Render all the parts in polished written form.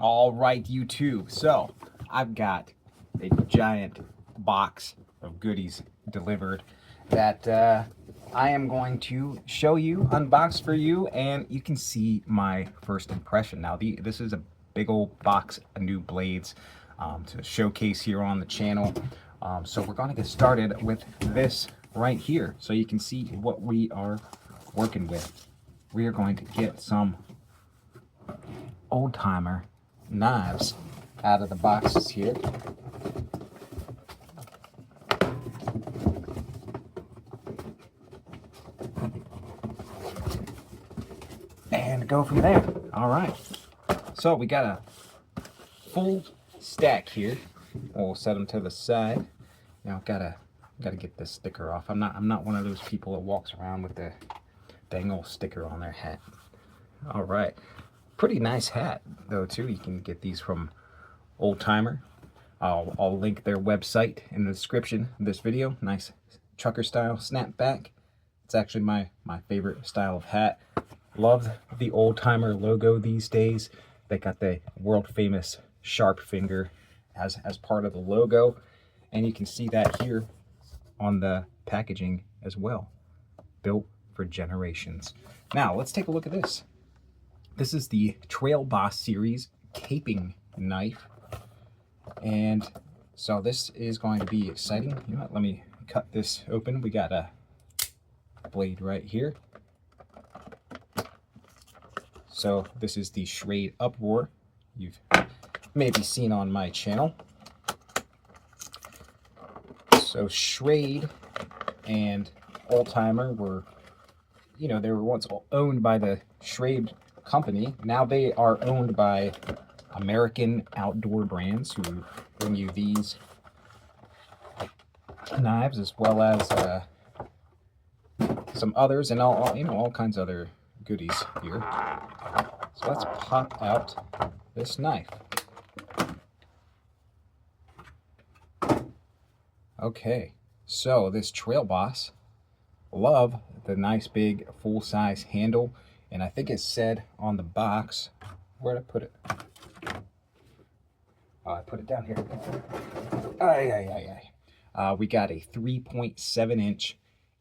All right, YouTube. So I've got a giant box of goodies delivered that I am going to show you, unbox for you, and you can see my first impression. Now, this is a big old box of new blades to showcase here on the channel. So we're going to get started with this right here so you can see what we are working with. We are going to get some old-timer knives out of the boxes here. And go from there. All right. So we got a full stack here. We'll set them to the side. Now gotta get this sticker off. I'm not one of those people that walks around with the dang old sticker on their hat. All right. Pretty nice hat though too. You can get these from Old Timer. I'll link their website in the description of this video. Nice trucker style snapback. It's actually my favorite style of hat. Love the Old Timer logo these days. They got the world famous sharp finger as part of the logo, and you can see that here on the packaging as well. Built for generations. Now let's take a look at this. This is the Trail Boss series caping knife, and so this is going to be exciting. You know what, let me cut this open. We got a blade right here. So this is the Schrade Uproar you've maybe seen on my channel. So Schrade and Old Timer were, you know, they were once owned by the Schrade company. Now they are owned by American outdoor brands who bring you these knives as well as some others and all kinds of other goodies here. So let's pop out this knife. Okay, so this Trail Boss, love the nice big full-size handle, and I think it said on the box, where'd I put it? Oh, I put it down here. We got a 3.7-inch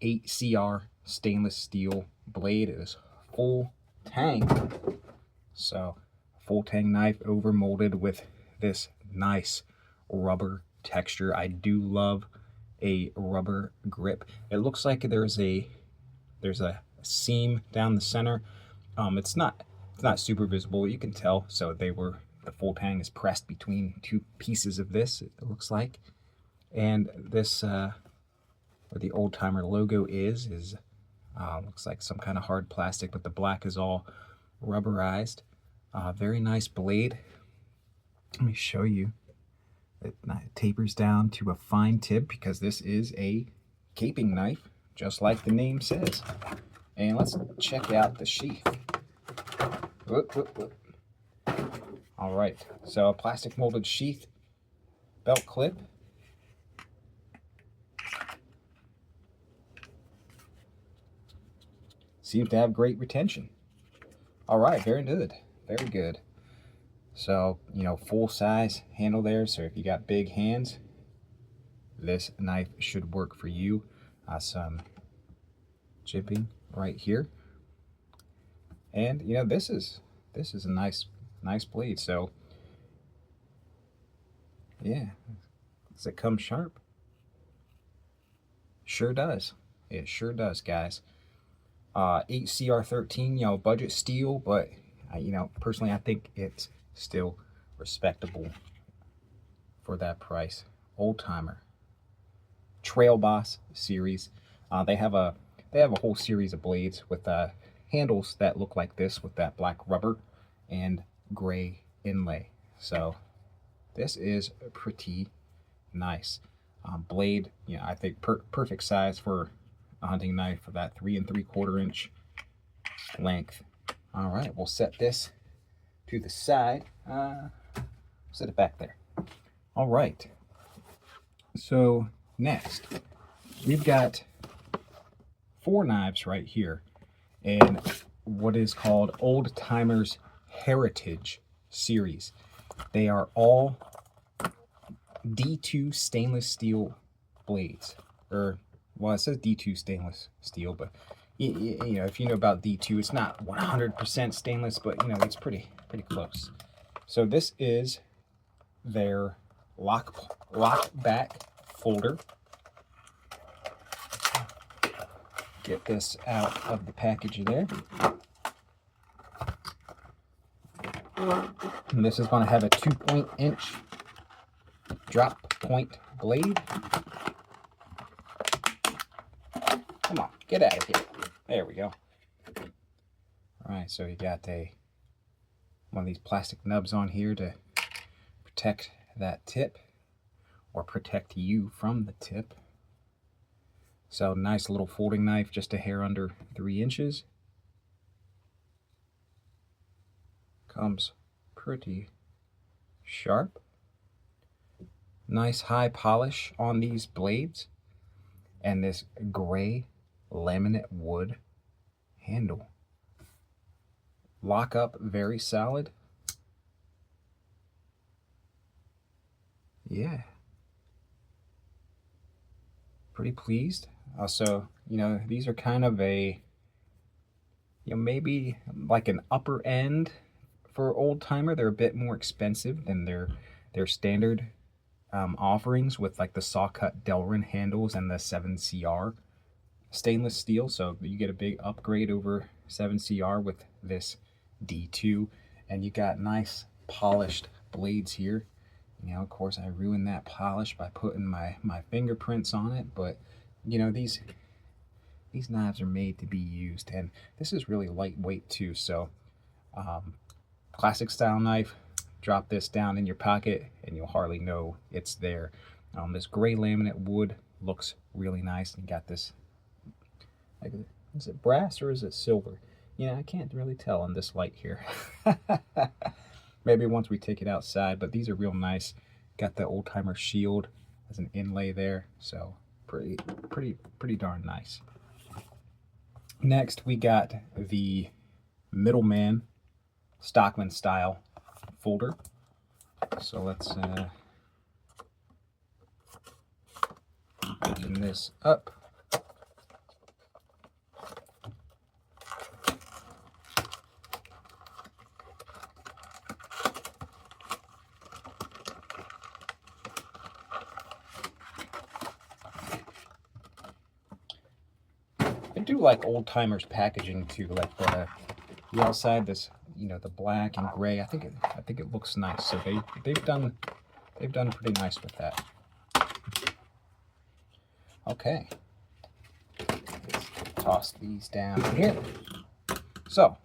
8CR stainless steel blade. It is full tang. So full tang knife over molded with this nice rubber texture. I do love a rubber grip. It looks like there's a seam down the center. It's not super visible, you can tell. So the full tang is pressed between two pieces of this, it looks like. And this where the Old Timer logo is looks like some kind of hard plastic, but the black is all rubberized. Very nice blade. Let me show you. It tapers down to a fine tip because this is a caping knife, just like the name says. And let's check out the sheath. Whoop. All right, so a plastic molded sheath, belt clip. Seems to have great retention. All right, very good, very good. So, you know, full size handle there. So if you got big hands, this knife should work for you. Some jimping right here. And, you know, this is a nice blade. So, yeah, does it come sharp? Sure does. It sure does, guys. 8CR13, you know, budget steel, but you know, personally, I think it's still respectable for that price. Old Timer Trail Boss series. They have a whole series of blades with handles that look like this with that black rubber and gray inlay. So this is pretty nice. Blade, you know, I think perfect size for a hunting knife for that 3 3/4 inch length. All right, we'll set this to the side. Set it back there. All right. So next, we've got 4 knives right here, and what is called Old Timer's Heritage series. They are all D2 stainless steel blades. Or, well, it says D2 stainless steel, but you know, if you know about D2, it's not 100% stainless, but you know, it's pretty close. So this is their lock back folder. Get this out of the package there. And this is going to have a 2-inch drop point blade. Come on, get out of here. There we go. All right, so you got one of these plastic nubs on here to protect that tip, or protect you from the tip. So nice little folding knife, just a hair under 3 inches. Comes pretty sharp. Nice high polish on these blades, and this gray laminate wood handle. Lock up very solid. Yeah. Pretty pleased. Also, you know, these are kind of a, you know, maybe like an upper end for old timer. They're a bit more expensive than their standard offerings, with like the saw cut Delrin handles and the 7CR stainless steel. So you get a big upgrade over 7CR with this D2, and you got nice polished blades here. You know, of course, I ruined that polish by putting my fingerprints on it, but you know, these knives are made to be used, and this is really lightweight too. So classic style knife, drop this down in your pocket and you'll hardly know it's there. This gray laminate wood looks really nice, and got this, like, is it brass or is it silver? Yeah, I can't really tell in this light here. Maybe once we take it outside, but these are real nice. Got the old timer shield as an inlay there, so pretty darn nice. Next, we got the Middleman Stockman style folder. So let's open this up. I do like old timers packaging too, like the outside, this, you know, the black and gray. I think it looks nice. So they've done pretty nice with that. Okay, let's toss these down here. So,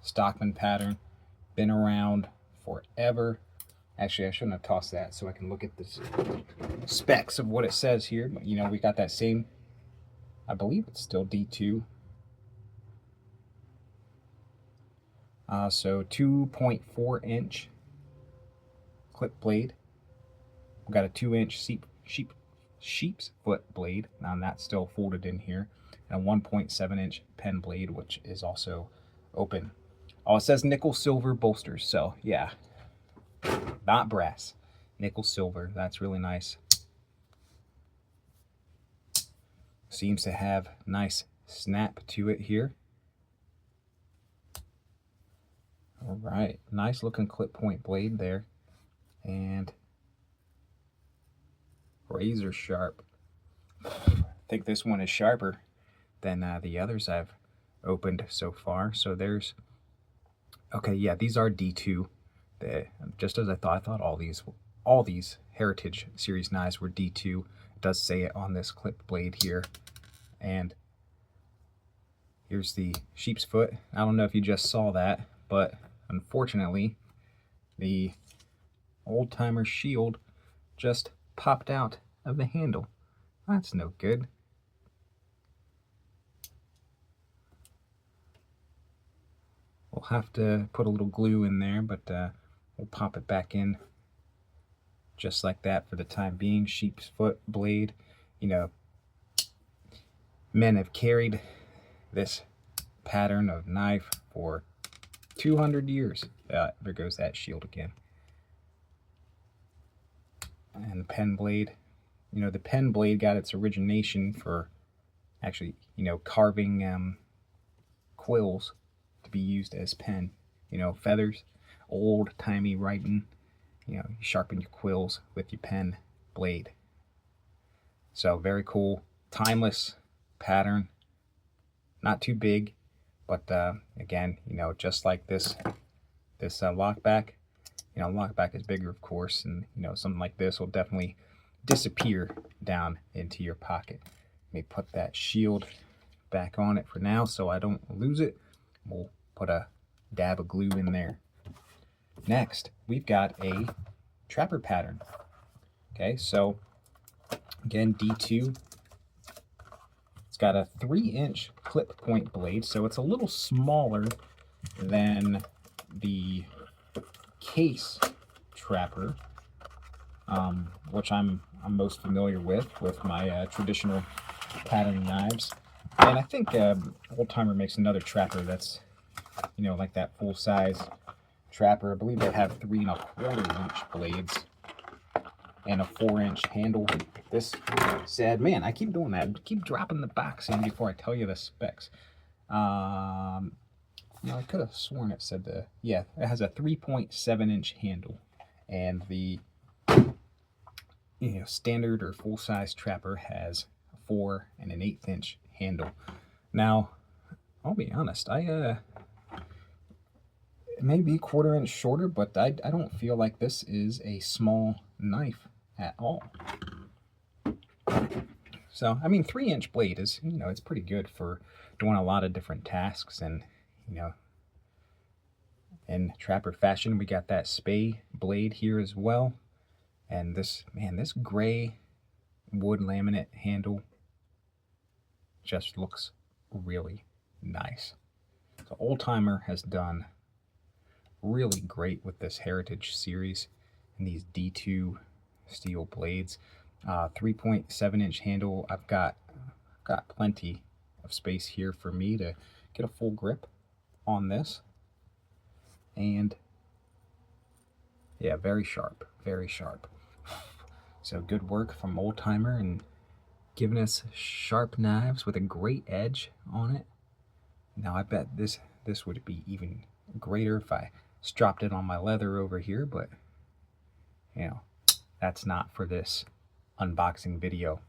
Stockman pattern, been around forever. Actually, I shouldn't have tossed that, so I can look at the specs of what it says here. But you know, we got that same, I believe it's still D2. So 2.4-inch clip blade. We've got a 2-inch sheep's foot blade, and that's still folded in here, and a 1.7-inch pen blade, which is also open. Oh, it says nickel silver bolsters, so yeah, not brass, nickel silver. That's really nice. Seems to have nice snap to it here. All right, nice looking clip point blade there, and razor sharp. I think this one is sharper than the others I've opened so far. So there's, okay, yeah, these are D2. Just as I thought all these Heritage Series knives were D2. It does say it on this clip blade here. And here's the sheep's foot. I don't know if you just saw that, but unfortunately, the old timer shield just popped out of the handle. That's no good. We'll have to put a little glue in there, but we'll pop it back in just like that for the time being. Sheep's foot blade. You know, men have carried this pattern of knife for 200 years. there goes that shield again. And the pen blade, you know, the pen blade got its origination for actually, you know, carving quills to be used as pen. You know, feathers, old-timey writing. You know, you sharpen your quills with your pen blade. So very cool, timeless pattern. Not too big, but again, you know, just like this lockback. You know, lockback is bigger, of course, and you know, something like this will definitely disappear down into your pocket. Let me put that shield back on it for now so I don't lose it. We'll put a dab of glue in there. Next, we've got a trapper pattern. Okay, so again, D2. It's got a 3-inch clip point blade, so it's a little smaller than the case trapper, which I'm most familiar with my traditional patterning knives. And I think Oldtimer makes another trapper that's, you know, like that full-size trapper. I believe they have 3 1/4-inch blades and a 4-inch handle. This said, man, I keep doing that. I keep dropping the box in before I tell you the specs. You know, I could have sworn it said yeah, it has a 3.7-inch handle, and the, you know, standard or full-size trapper has a 4 and an 1/8-inch handle. Now, I'll be honest, it may be 1/4 inch shorter, but I don't feel like this is a small knife at all. So, I mean, 3-inch blade is, you know, it's pretty good for doing a lot of different tasks. And, you know, in trapper fashion, we got that spay blade here as well. And this, man, this gray wood laminate handle just looks really nice. So Oldtimer has done really great with this Heritage series and these D2 steel blades. 3.7-inch handle. I've got plenty of space here for me to get a full grip on this. And yeah, very sharp, very sharp. So good work from Oldtimer and giving us sharp knives with a great edge on it. Now I bet this would be even greater if I stropped it on my leather over here, but you know, that's not for this unboxing video.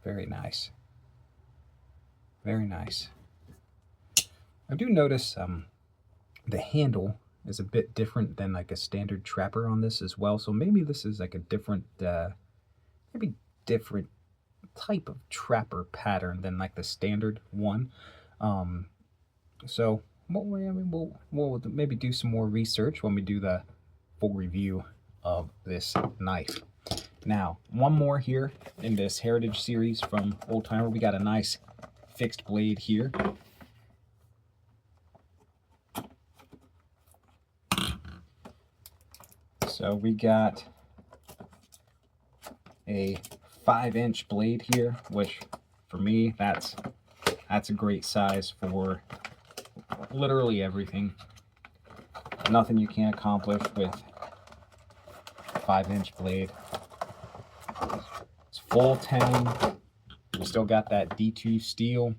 Very nice. Very nice. I do notice the handle is a bit different than like a standard trapper on this as well. So maybe this is like a different, maybe different type of trapper pattern than like the standard one. So we'll maybe do some more research when we do the full review of this knife. Now, one more here in this Heritage series from Oldtimer. We got a nice fixed blade here. So we got a 5-inch blade here, which for me, that's a great size for literally everything. Nothing you can't accomplish with a 5-inch blade. It's full 10. We still got that D2 steel.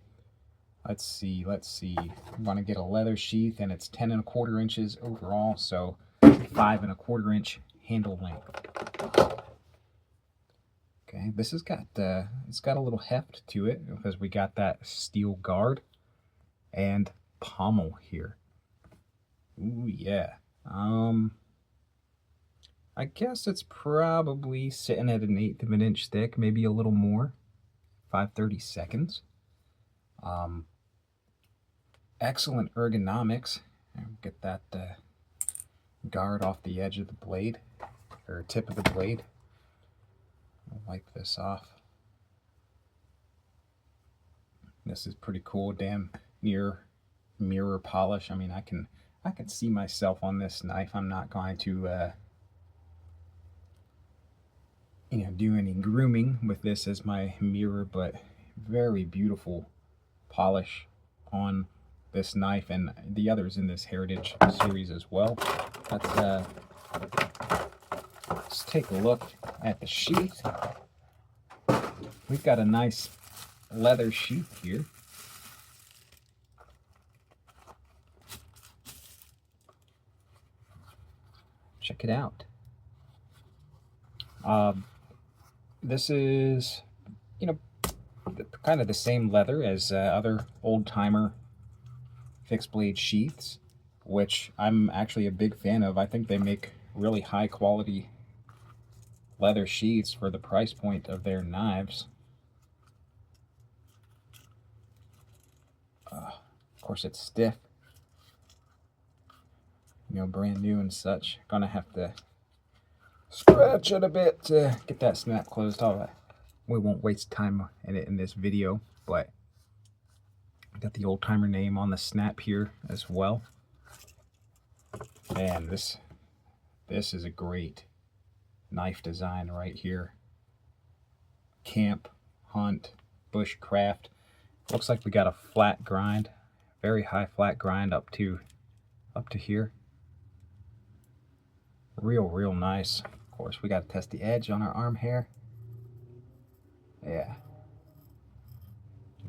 Let's see. I'm gonna get a leather sheath, and it's 10 1/4 inches overall, so 5 1/4 inch handle length. Okay, this has got it's got a little heft to it because we got that steel guard and pommel here. Ooh yeah. I guess it's probably sitting at an 1/8 of an inch thick, maybe a little more. 5/32. Excellent ergonomics. Get that guard off the edge of the blade, or tip of the blade. I'll wipe this off. This is pretty cool. Damn near mirror polish. I mean, I can see myself on this knife. I'm not going to you know, do any grooming with this as my mirror, but very beautiful polish on this knife and the others in this Heritage series as well. Let's take a look at the sheath. We've got a nice leather sheath here. Check it out. This is, you know, kind of the same leather as other old-timer fixed blade sheaths, which I'm actually a big fan of. I think they make really high quality leather sheaths for the price point of their knives. Of course, it's stiff, you know, brand new and such. Gonna have to scratch it a bit to get that snap closed off. We won't waste time in this video, but got the old timer name on the snap here as well. And this is a great knife design right here. Camp, hunt, bushcraft. Looks like we got a flat grind, very high flat grind up to here. Real nice. Of course, we got to test the edge on our arm hair.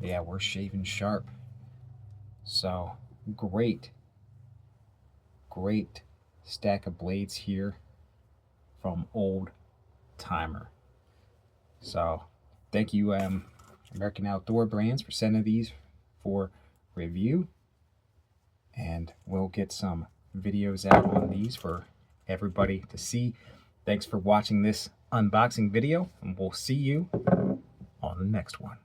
Yeah, we're shaving sharp. So great stack of blades here from Old Timer. So thank you, American Outdoor Brands, for sending these for review, and we'll get some videos out on these for everybody to see. Thanks for watching this unboxing video, and we'll see you on the next one.